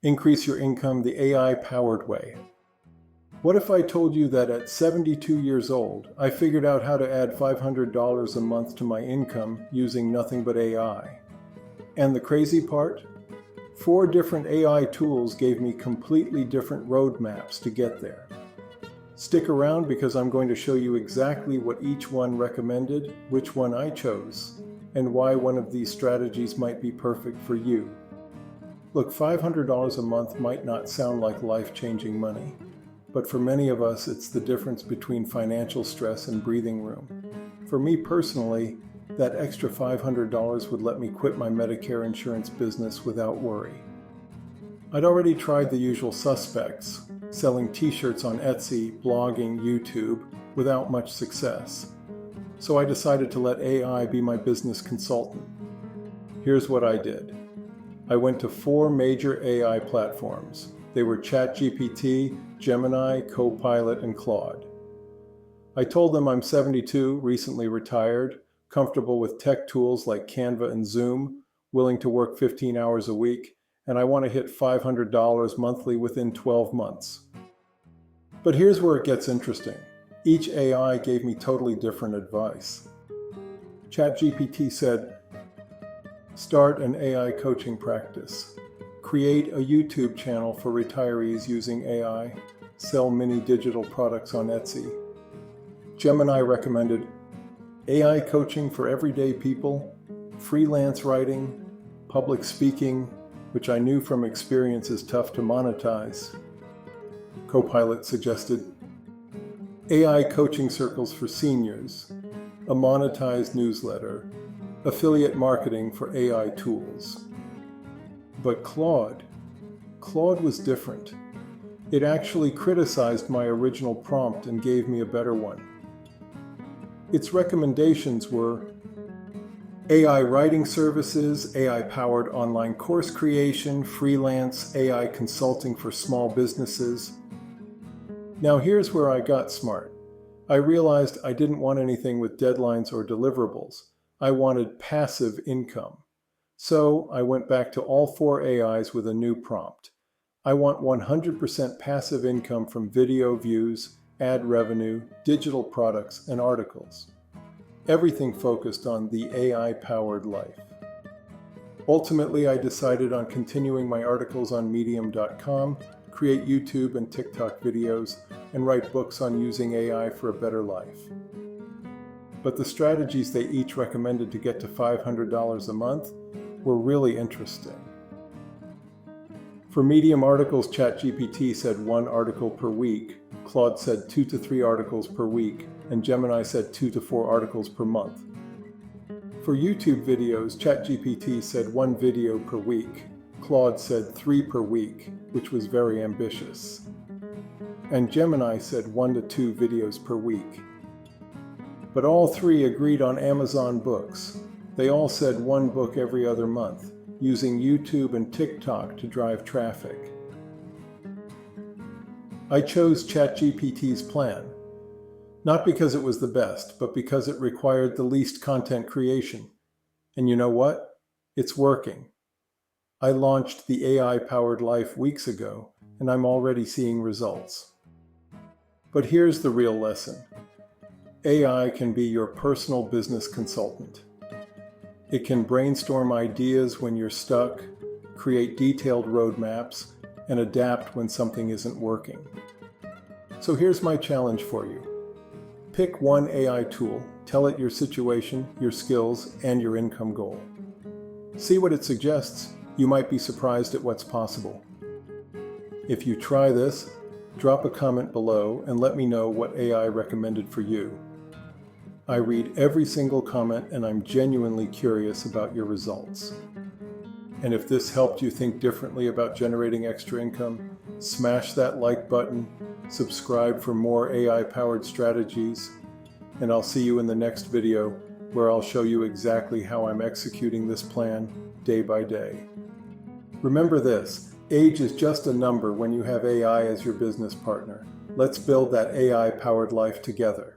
Increase your income the AI-powered way. What if I told you that at 72 years old, I figured out how to add $500 a month to my income using nothing but AI? And the crazy part? 4 different AI tools gave me completely different roadmaps to get there. Stick around because I'm going to show you exactly what each one recommended, which one I chose, and why one of these strategies might be perfect for you. Look, $500 a month might not sound like life-changing money, but for many of us, it's the difference between financial stress and breathing room. For me personally, that extra $500 would let me quit my Medicare insurance business without worry. I'd already tried the usual suspects, selling t-shirts on Etsy, blogging, YouTube, without much success. So I decided to let AI be my business consultant. Here's what I did. I went to 4 major AI platforms. They were ChatGPT, Gemini, Copilot, and Claude. I told them I'm 72, recently retired, comfortable with tech tools like Canva and Zoom, willing to work 15 hours a week, and I want to hit $500 monthly within 12 months. But here's where it gets interesting. Each AI gave me totally different advice. ChatGPT said, start an AI coaching practice. Create a YouTube channel for retirees using AI. Sell mini digital products on Etsy. Gemini recommended AI coaching for everyday people, freelance writing, public speaking, which I knew from experience is tough to monetize. Copilot suggested AI coaching circles for seniors, a monetized newsletter, affiliate marketing for AI tools. But Claude was different. It actually criticized my original prompt and gave me a better one. Its recommendations were AI writing services, AI-powered online course creation, freelance, AI consulting for small businesses. Now here's where I got smart. I realized I didn't want anything with deadlines or deliverables. I wanted passive income. So I went back to all 4 AIs with a new prompt. I want 100% passive income from video views, ad revenue, digital products, and articles. Everything focused on the AI-powered life. Ultimately, I decided on continuing my articles on Medium.com, create YouTube and TikTok videos, and write books on using AI for a better life. But the strategies they each recommended to get to $500 a month were really interesting. For Medium articles, ChatGPT said 1 article per week, Claude said 2 to 3 articles per week, and Gemini said 2 to 4 articles per month. For YouTube videos, ChatGPT said 1 video per week, Claude said 3 per week, which was very ambitious. And Gemini said 1 to 2 videos per week. But all 3 agreed on Amazon Books. They all said 1 book every other month, using YouTube and TikTok to drive traffic. I chose ChatGPT's plan, not because it was the best, but because it required the least content creation. And you know what? It's working. I launched the AI-powered life weeks ago, and I'm already seeing results. But here's the real lesson. AI can be your personal business consultant. It can brainstorm ideas when you're stuck, create detailed roadmaps, and adapt when something isn't working. So here's my challenge for you. Pick 1 AI tool, tell it your situation, your skills, and your income goal. See what it suggests. You might be surprised at what's possible. If you try this, drop a comment below and let me know what AI recommended for you. I read every single comment and I'm genuinely curious about your results. And if this helped you think differently about generating extra income, smash that like button, subscribe for more AI-powered strategies, and I'll see you in the next video where I'll show you exactly how I'm executing this plan day by day. Remember this, age is just a number when you have AI as your business partner. Let's build that AI-powered life together.